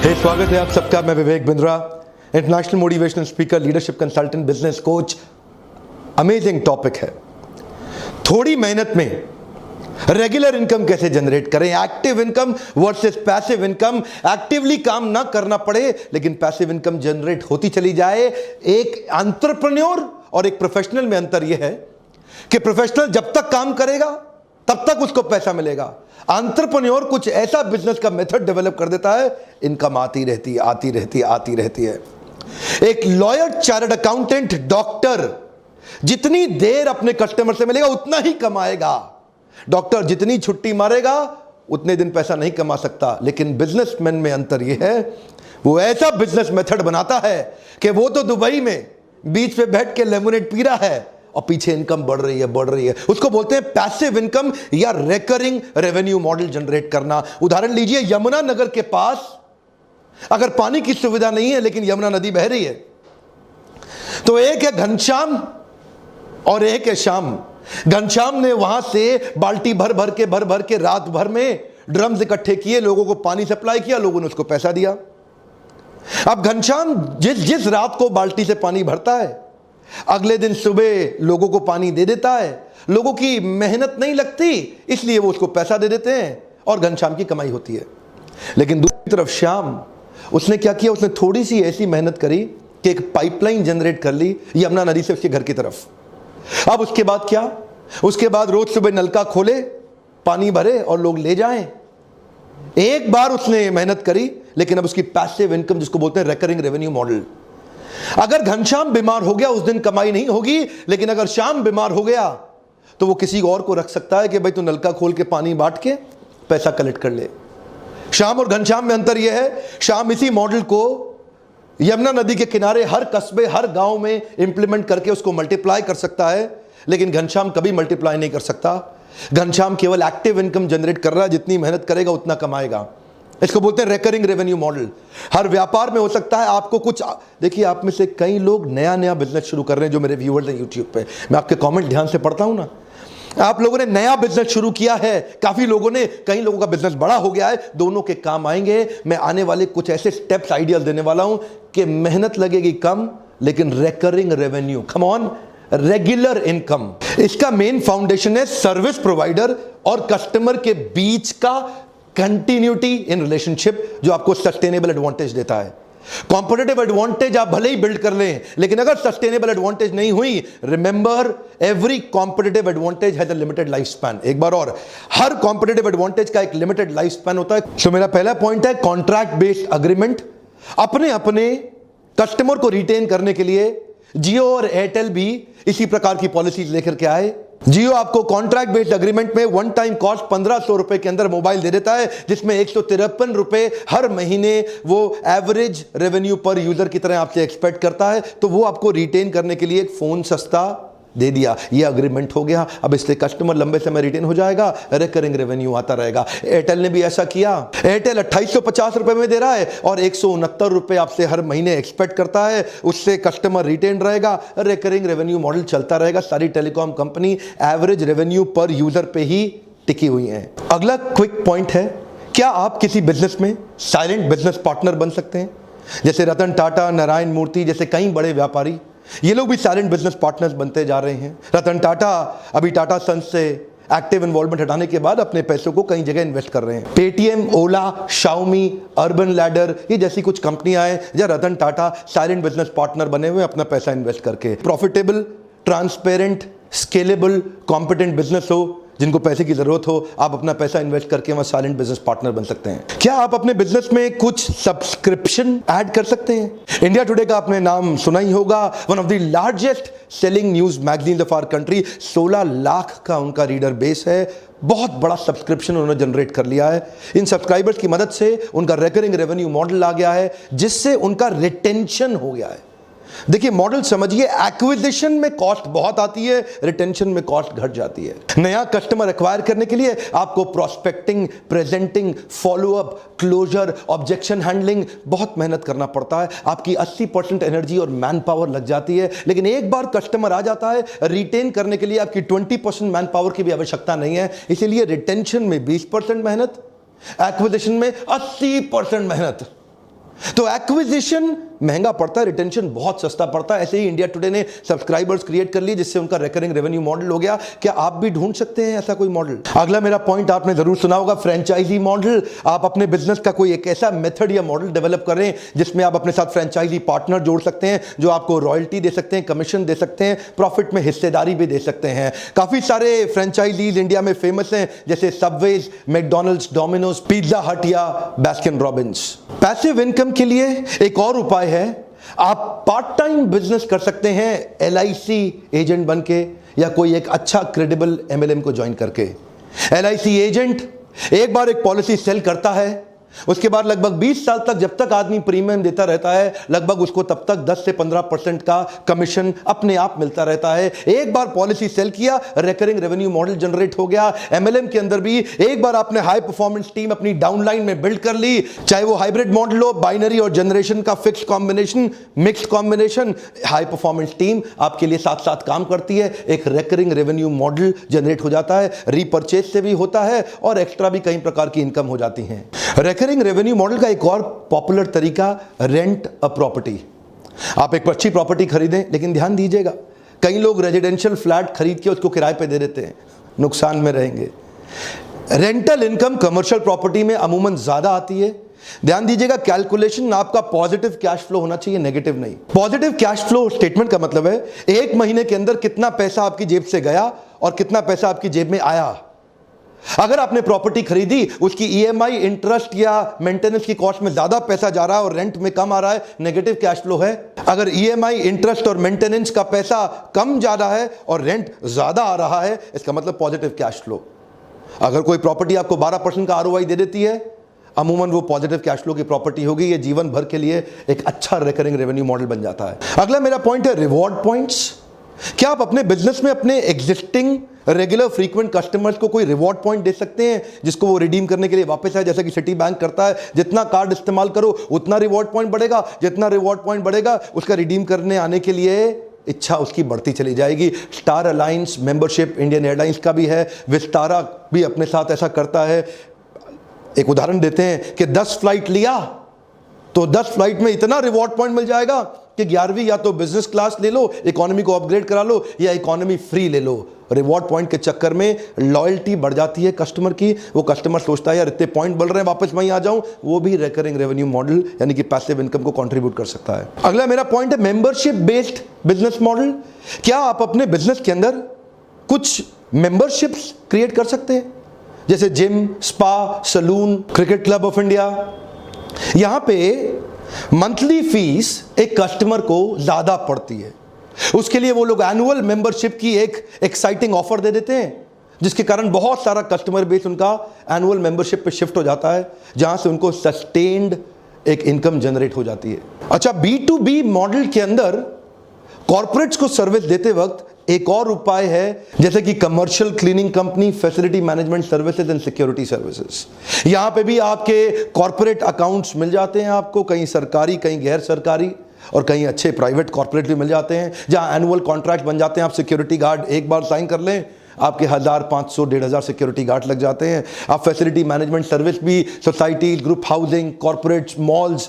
स्वागत है आप सबका। मैं Vivek Bindra, international motivational speaker, leadership consultant, business coach. Amazing topic है। थोड़ी मेहनत में रेगुलर इनकम कैसे जनरेट करें, active income versus passive income. Actively काम ना करना पड़े लेकिन पैसिव इनकम जनरेट होती चली जाए। एक एंटरप्रेन्योर और एक प्रोफेशनल में अंतर यह है कि प्रोफेशनल जब तक काम करेगा तब तक उसको पैसा मिलेगा। एंटरप्रेन्योर कुछ ऐसा बिजनेस का मेथड डेवलप कर देता है, इनकम आती रहती है, आती रहती है, आती रहती है। एक लॉयर, चार्टर्ड अकाउंटेंट, डॉक्टर जितनी देर अपने कस्टमर से मिलेगा उतना ही कमाएगा। डॉक्टर जितनी छुट्टी मारेगा उतने दिन पैसा नहीं कमा सकता। लेकिन बिजनेसमैन में अंतर यह है, वो ऐसा बिजनेस मेथड बनाता है कि वो तो दुबई में बीच पे बैठ के लेमोनेड पी रहा है और पीछे इनकम बढ़ रही है, बढ़ रही है। उसको बोलते हैं पैसिव इनकम या रिकरिंग रेवेन्यू मॉडल जनरेट करना। उदाहरण लीजिए, यमुना नगर के पास अगर पानी की सुविधा नहीं है लेकिन यमुना नदी बह रही है, तो एक है घनश्याम और एक है श्याम। घनश्याम ने वहां से बाल्टी भर भर के रात भर में ड्रम्स इकट्ठे किए, लोगों को पानी सप्लाई किया, लोगों ने उसको पैसा दिया। अब घनश्याम जिस रात को बाल्टी से पानी भरता है, अगले दिन सुबह लोगों को पानी दे देता है। लोगों की मेहनत नहीं लगती, इसलिए वो उसको पैसा दे देते हैं और घनश्याम की कमाई होती है। लेकिन दूसरी तरफ श्याम, उसने क्या किया, उसने थोड़ी सी ऐसी मेहनत करी कि एक पाइपलाइन जनरेट कर ली यमुना नदी से उसके घर की तरफ। अब उसके बाद क्या, उसके बाद रोज सुबह नलका खोले, पानी भरे और लोग ले जाएं। एक बार उसने मेहनत करी, लेकिन अब उसकी पैसिव इनकम, जिसको बोलते हैं रिकरिंग रेवेन्यू मॉडल। अगर घनश्याम बीमार हो गया उस दिन कमाई नहीं होगी, लेकिन अगर श्याम बीमार हो गया तो वो किसी और को रख सकता है कि भाई तू नलका खोल के पानी बांट के पैसा कलेक्ट कर ले। श्याम और घनश्याम में अंतर यह है, श्याम इसी मॉडल को यमुना नदी के किनारे हर कस्बे, हर गांव में इंप्लीमेंट करके उसको मल्टीप्लाई कर सकता है, लेकिन घनश्याम कभी मल्टीप्लाई नहीं कर सकता। घनश्याम केवल एक्टिव इनकम जनरेट कर रहा है, जितनी मेहनत करेगा उतना कमाएगा। इसको बोलते हैं रिकरिंग रेवेन्यू मॉडल। हर व्यापार में हो सकता है आपको कुछ, देखिए आप में से कई लोग नया बिजनेस शुरू कर रहे हैं, जो मेरे व्यूअर्स हैं यूट्यूब पे, मैं आपके कमेंट ध्यान से पढ़ता हूं ना। आप लोगों ने नया बिजनेस शुरू किया है, काफी लोगों ने, कई लोगों का बिजनेस बड़ा हो गया है, दोनों के काम आएंगे। मैं आने वाले कुछ ऐसे स्टेप्स, आइडियाज देने वाला हूं कि मेहनत लगेगी कम लेकिन recurring revenue, come on, regular income. इसका मेन फाउंडेशन है सर्विस प्रोवाइडर और कस्टमर के बीच का कंटिन्यूटी इन रिलेशनशिप, जो आपको सस्टेनेबल एडवांटेज देता है। कॉम्पिटिटिव एडवांटेज आप भले ही बिल्ड कर लें, लेकिन अगर सस्टेनेबल एडवांटेज नहीं हुई, remember every competitive advantage has a limited life span. एक बार और, हर कॉम्पिटिटिव एडवांटेज का एक लिमिटेड लाइफ स्पैन होता है। तो मेरा पहला पॉइंट है कॉन्ट्रैक्ट बेस्ड अग्रीमेंट। अपने कस्टमर को रिटेन करने के लिए जियो और एयरटेल भी इसी प्रकार की पॉलिसीज लेकर के आए। जियो आपको कॉन्ट्रैक्ट बेस्ड अग्रीमेंट में वन टाइम कॉस्ट 1500 रुपए के अंदर मोबाइल दे देता है, जिसमें 153 रुपए हर महीने वो एवरेज रेवेन्यू पर यूजर की तरह आपसे एक्सपेक्ट करता है। तो वो आपको रिटेन करने के लिए एक फोन सस्ता दे दिया, ये अग्रीमेंट हो गया। अब इससे कस्टमर लंबे समय रिटेन हो जाएगा, रिकरिंग रेवेन्यू आता रहेगा। एयरटेल ने भी ऐसा किया। एयरटेल 2850 रुपए में दे रहा है और 169 रुपए आपसे हर महीने एक्सपेक्ट करता है, उससे कस्टमर रिटेन रहेगा, रिकरिंग रेवेन्यू मॉडल चलता रहेगा। सारी टेलीकॉम कंपनी एवरेज रेवेन्यू पर यूजर पे ही टिकी हुई है। अगला क्विक पॉइंट है, क्या आप किसी बिजनेस में साइलेंट बिजनेस पार्टनर बन सकते हैं? जैसे रतन टाटा, नारायण मूर्ति जैसे कई बड़े व्यापारी, ये लोग भी साइलेंट बिजनेस पार्टनर्स बनते जा रहे हैं। रतन टाटा अभी टाटा सन्स से एक्टिव इन्वॉल्वमेंट हटाने के बाद अपने पैसों को कई जगह इन्वेस्ट कर रहे हैं। पेटीएम, ओला, शाओमी, अर्बन लैडर, ये जैसी कुछ कंपनियां हैं जहां Ratan Tata silent business partner बने हुए अपना पैसा इन्वेस्ट करके। Profitable, transparent, scalable, competent business हो, जिनको पैसे की जरूरत हो, आप अपना पैसा इन्वेस्ट करके वहां साइलेंट बिजनेस पार्टनर बन सकते हैं। क्या आप अपने बिजनेस में कुछ सब्सक्रिप्शन ऐड कर सकते हैं? इंडिया टुडे का आपने नाम सुना ही होगा, one of the largest selling news magazine of our country. 16 lakh का उनका रीडर बेस है, बहुत बड़ा सब्सक्रिप्शन उन्होंने जनरेट कर लिया है। इन सब्सक्राइबर्स की मदद से उनका रिकरिंग रेवेन्यू मॉडल आ गया है, जिससे उनका रिटेंशन हो गया है। देखिए मॉडल समझिए, एक्विजिशन में कॉस्ट बहुत आती है, रिटेंशन में कॉस्ट घट जाती है। नया कस्टमर एक्वायर करने के लिए आपको prospecting, presenting, follow up, closure, objection handling बहुत मेहनत करना पड़ता है। आपकी 80% एनर्जी और मैन पावर लग जाती है। लेकिन एक बार कस्टमर आ जाता है, रिटेन करने के लिए आपकी 20% मैन पावर की भी आवश्यकता नहीं है। इसीलिए रिटेंशन में 20% मेहनत, एक्विजिशन में 80% मेहनत। तो एक्विजिशन महंगा पड़ता है, रिटेंशन बहुत सस्ता पड़ता है। ऐसे ही इंडिया टुडे ने सब्सक्राइबर्स क्रिएट कर लिए जिससे उनका रिकरिंग रेवेन्यू मॉडल हो गया। क्या आप भी ढूंढ सकते हैं ऐसा कोई मॉडल? अगला मेरा पॉइंट आपने जरूर सुना होगा, फ्रेंचाइजी मॉडल। आप अपने बिजनेस का कोई एक ऐसा मेथड या मॉडल डेवलप करें जिसमें आप अपने साथ फ्रेंचाइजी पार्टनर जोड़ सकते हैं जो आपको रॉयल्टी दे सकते हैं, कमीशन दे सकते हैं, प्रॉफिट में हिस्सेदारी भी दे सकते हैं। काफी सारे फ्रेंचाइजीज इंडिया में फेमस हैं जैसे सबवेज, मैकडॉनल्ड्स, डोमिनोज, पिज्जा हट या बास्किन रॉबिन्स। पैसिव इनकम के लिए एक और उपाय है, आप पार्ट टाइम बिजनेस कर सकते हैं LIC एजेंट बनके या कोई एक अच्छा क्रेडिबल MLM को ज्वाइन करके। LIC एजेंट एक बार एक पॉलिसी सेल करता है, उसके बाद लगभग 20 साल तक जब तक आदमी प्रीमियम देता रहता है, लगभग उसको तब तक 10 से 15% का कमीशन अपने आप मिलता रहता है। एक बार पॉलिसी सेल किया, रिकरिंग रेवेन्यू मॉडल जनरेट हो गया। MLM के अंदर भी एक बार आपने हाई परफॉर्मेंस टीम अपनी डाउनलाइन में बिल्ड कर ली, चाहे वो हाइब्रिड मॉडल हो, बाइनरी और जनरेशन का fix combination, mixed combination, high performance team आपके लिए साथ साथ काम करती है। एक रिकरिंग रेवेन्यू मॉडल जनरेट हो जाता है, रीपर्चेज से भी होता है और एक्स्ट्रा भी कई प्रकार की इनकम हो जाती है। रिकरिंग रेवेन्यू मॉडल का एक और पॉपुलर तरीका, रेंट अ प्रॉपर्टी। आप एक अच्छी प्रॉपर्टी खरीदें, लेकिन ध्यान दीजिएगा कई लोग रेजिडेंशियल फ्लैट खरीद के उसको किराए पे दे देते हैं, नुकसान में रहेंगे। रेंटल इनकम कमर्शियल प्रॉपर्टी में अमूमन ज्यादा आती है। ध्यान दीजिएगा, कैलकुलेशन आपका पॉजिटिव कैश फ्लो होना चाहिए, नेगेटिव नहीं। पॉजिटिव कैश फ्लो स्टेटमेंट का मतलब है एक महीने के अंदर कितना पैसा आपकी जेब से गया और कितना पैसा आपकी जेब में आया। अगर आपने प्रॉपर्टी खरीदी, उसकी EMI, इंटरेस्ट या मेंटेनेंस की कॉस्ट में ज्यादा पैसा जा रहा है और रेंट में कम आ रहा है, नेगेटिव कैश फ्लो है। अगर EMI, इंटरेस्ट और मेंटेनेंस का पैसा कम ज्यादा है और रेंट ज्यादा आ रहा है, इसका मतलब पॉजिटिव कैश फ्लो। अगर कोई प्रॉपर्टी आपको 12% का ROI दे देती है, अमूमन वो पॉजिटिव कैश फ्लो की प्रॉपर्टी होगी। ये जीवन भर के लिए एक अच्छा रिकरिंग रेवेन्यू मॉडल बन जाता है। अगला मेरा पॉइंट है रिवॉर्ड पॉइंट्स। क्या आप अपने बिजनेस में अपने एग्जिस्टिंग रेगुलर फ्रीक्वेंट कस्टमर्स को कोई रिवॉर्ड पॉइंट दे सकते हैं जिसको वो रिडीम करने के लिए वापस आए? जैसा कि सिटी बैंक करता है, जितना कार्ड इस्तेमाल करो उतना रिवॉर्ड पॉइंट बढ़ेगा, जितना रिवॉर्ड पॉइंट बढ़ेगा उसका रिडीम करने आने के लिए इच्छा उसकी बढ़ती चली जाएगी। Star alliance membership Indian airlines का भी है, विस्तारा भी अपने साथ ऐसा करता है। एक उदाहरण देते हैं कि 10 फ्लाइट लिया तो 10 फ्लाइट में इतना रिवॉर्ड पॉइंट मिल जाएगा कि 11वीं या तो बिजनेस क्लास ले लो, इकोनॉमी को अपग्रेड करा लो या इकोनॉमी फ्री ले लो। रिवॉर्ड पॉइंट के चक्कर में लॉयल्टी बढ़ जाती है कस्टमर की। वो कस्टमर सोचता है यार इतने पॉइंट बढ़ रहे हैं, वापस वहीं आ जाऊं। वो भी रिकरिंग रेवेन्यू मॉडल यानी कि पैसिव इनकम को कंट्रीब्यूट कर सकता है। अगला मेरा पॉइंट है मेंबरशिप बेस्ड बिजनेस मॉडल। क्या आप अपने बिजनेस के अंदर कुछ मेंबरशिप्स क्रिएट कर सकते हैं, जैसे gym, spa, salon, cricket club of India. यहां पे मंथली फीस एक कस्टमर को ज्यादा पड़ती है, उसके लिए वो लोग एनुअल मेंबरशिप की एक एक्साइटिंग ऑफर दे देते हैं, जिसके कारण बहुत सारा कस्टमर बेस उनका एनुअल मेंबरशिप पे शिफ्ट हो जाता है, जहां से उनको सस्टेन्ड एक इनकम जनरेट हो जाती है। अच्छा, B2B मॉडल के अंदर कॉर्पोरेट्स को सर्विस देते वक्त एक और उपाय है, जैसे कि commercial cleaning company, facility management services and security services. यहां पे भी आपके कॉर्पोरेट अकाउंट्स मिल जाते हैं आपको, कहीं सरकारी, कहीं गैर सरकारी और कहीं अच्छे प्राइवेट कॉर्पोरेट भी मिल जाते हैं, जहां एनुअल कॉन्ट्रैक्ट बन जाते हैं। आप सिक्योरिटी गार्ड एक बार साइन कर लें, आपके 1000, 500, 1500 सिक्योरिटी गार्ड लग जाते हैं। आप फैसिलिटी मैनेजमेंट सर्विस भी society, group housing, corporates, malls,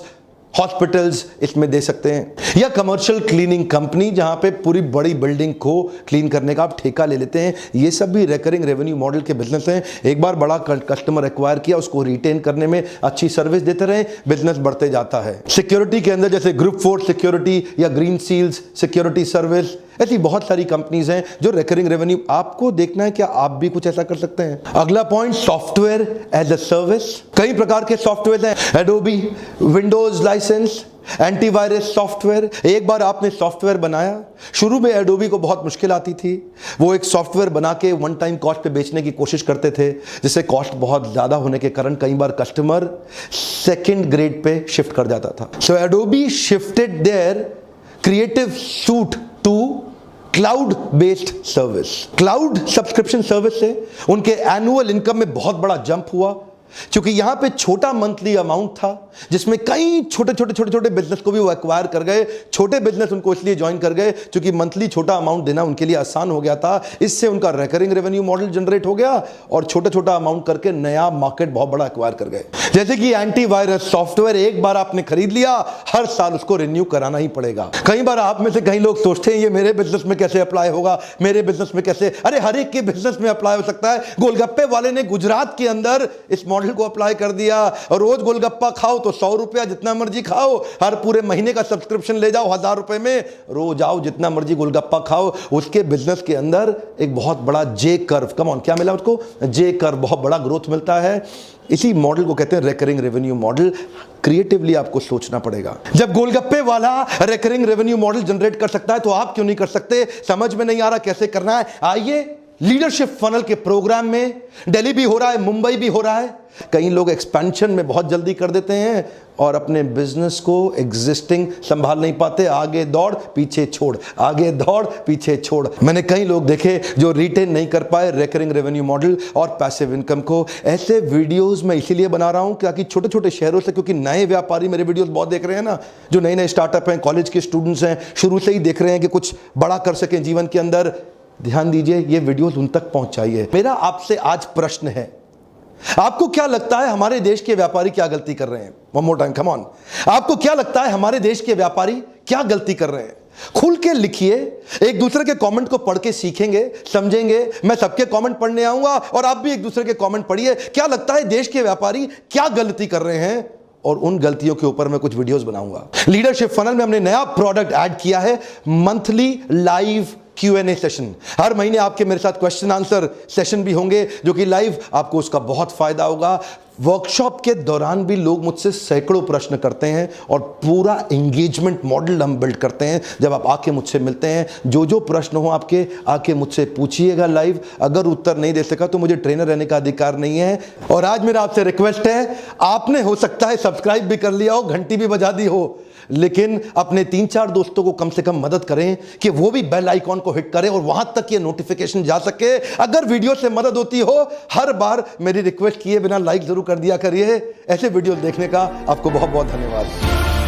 hospitals इसमें दे सकते हैं। या कमर्शियल क्लीनिंग कंपनी, जहां पे पूरी बड़ी बिल्डिंग को क्लीन करने का आप ठेका ले लेते हैं। ये सब भी रिकरिंग रेवेन्यू मॉडल के बिजनेस हैं। एक बार बड़ा कस्टमर एक्वायर किया, उसको रिटेन करने में अच्छी सर्विस देते रहे, बिजनेस बढ़ते जाता है। सिक्योरिटी के अंदर जैसे ग्रुप फोर्स सिक्योरिटी या ग्रीन सील्स सिक्योरिटी सर्विस, ऐसी बहुत सारी कंपनीज हैं जो रिकरिंग रेवेन्यू। आपको देखना है क्या आप भी कुछ ऐसा कर सकते हैं। अगला point, software as a service. कई प्रकार के सॉफ्टवेयर हैं, Adobe, Windows license, antivirus software. एक बार आपने सॉफ्टवेयर बनाया, शुरू में एडोबी को बहुत मुश्किल आती थी, वो एक सॉफ्टवेयर बना के वन टाइम कॉस्ट पे बेचने की कोशिश करते थे, जिससे कॉस्ट बहुत ज्यादा होने के कारण कई बार कस्टमर सेकंड ग्रेड पे शिफ्ट कर जाता था। So Adobe shifted their creative suite to cloud based service. Cloud subscription service से उनके एनुअल इनकम में बहुत बड़ा जंप हुआ, क्योंकि यहां पे छोटा मंथली अमाउंट था, जिसमें कई छोटे बिजनेस को भी वो एक्वायर कर गए। छोटे बिजनेस उनको इसलिए ज्वाइन कर गए क्योंकि मंथली छोटा अमाउंट देना उनके लिए आसान हो गया था। इससे उनका रिकरिंग रेवेन्यू मॉडल जनरेट हो गया और छोटा अमाउंट करके नया मार्केट बहुत बड़ा एक्वायर कर गए। जैसे कि एंटीवायरस सॉफ्टवेयर एक बार आपने खरीद लिया, हर साल उसको रिन्यू कराना ही पड़ेगा। कई बार आप में से कई लोग सोचते हैं ये मेरे बिजनेस में कैसे अप्लाई होगा, मेरे बिजनेस में कैसे, अरे हर एक के बिजनेस में अप्लाई हो सकता है। गोलगप्पे वाले ने गुजरात के अंदर इस मॉडल को अप्लाई कर दिया और रोज गोलगप्पा खाओ तो 100 रुपया, जितना मर्जी खाओ, हर पूरे महीने का सब्सक्रिप्शन ले जाओ 1000 रुपए में, रोज आओ जितना मर्जी गोलगप्पा खाओ। उसके बिजनेस के अंदर एक बहुत बड़ा जे कर्व, कम ऑन, क्या मिला उसको? जे कर्व, बहुत बड़ा ग्रोथ मिलता है। इसी मॉडल को कहते हैं रिकरिंग रेवेन्यू मॉडल। क्रिएटिवली आपको सोचना पड़ेगा। जब गोलगप्पे वाला रिकरिंग रेवेन्यू मॉडल जनरेट कर सकता है तो आप क्यों नहीं कर सकते? समझ में नहीं आ रहा कैसे करना है? आइए लीडरशिप फनल के प्रोग्राम में, दिल्ली भी हो रहा है, मुंबई भी हो रहा है। कई लोग एक्सपेंशन में बहुत जल्दी कर देते हैं और अपने बिजनेस को एग्जिस्टिंग संभाल नहीं पाते, आगे दौड़ पीछे छोड़, आगे दौड़ पीछे छोड़। मैंने कई लोग देखे जो रिटेन नहीं कर पाए रिकरिंग रेवेन्यू मॉडल और पैसिव इनकम को। ऐसे वीडियोस मैं इसीलिए बना रहा हूं ताकि छोटे छोटे शहरों से, क्योंकि नए व्यापारी मेरे वीडियोस बहुत देख रहे हैं ना, जो नए नए स्टार्टअप हैं, कॉलेज के स्टूडेंट्स हैं, शुरू से ही देख रहे हैं कि कुछ बड़ा कर सकें जीवन के अंदर। ध्यान दीजिए, ये वीडियोस उन तक पहुंचाइए। मेरा आपसे आज प्रश्न है, आपको क्या लगता है हमारे देश के व्यापारी क्या गलती कर रहे हैं? One more time, come on. आपको क्या लगता है हमारे देश के व्यापारी क्या गलती कर रहे हैं? खुल के लिखिए, एक दूसरे के कमेंट को पढ़ के सीखेंगे, समझेंगे। मैं सबके कमेंट पढ़ने आऊंगा और आप भी एक दूसरे के कमेंट पढ़िए। क्या लगता है देश के व्यापारी क्या गलती कर रहे हैं, और उन गलतियों के ऊपर मैं कुछ वीडियोस बनाऊंगा। लीडरशिप फनल में हमने नया प्रोडक्ट ऐड किया है, मंथली लाइव Q&A सेशन। हर महीने आपके मेरे साथ क्वेश्चन आंसर सेशन भी होंगे जो कि लाइव, आपको उसका बहुत फायदा होगा। वर्कशॉप के दौरान भी लोग मुझसे सैकड़ों प्रश्न करते हैं और पूरा एंगेजमेंट मॉडल हम बिल्ड करते हैं। जब आप आके मुझसे मिलते हैं, जो प्रश्न हो आपके, आके मुझसे पूछिएगा लाइव। अगर उत्तर नहीं दे सका तो मुझे ट्रेनर रहने का अधिकार नहीं है। और आज मेरा आपसे रिक्वेस्ट है, आपने हो सकता है सब्सक्राइब भी कर लिया हो, घंटी भी बजा दी हो, लेकिन अपने 3-4 दोस्तों को कम से कम मदद करें कि वो भी बेल आइकॉन को हिट करें और वहां तक ये नोटिफिकेशन जा सके। अगर वीडियो से मदद होती हो, हर बार मेरी रिक्वेस्ट किए बिना लाइक जरूर कर दिया करिए। ऐसे वीडियो देखने का आपको बहुत बहुत धन्यवाद।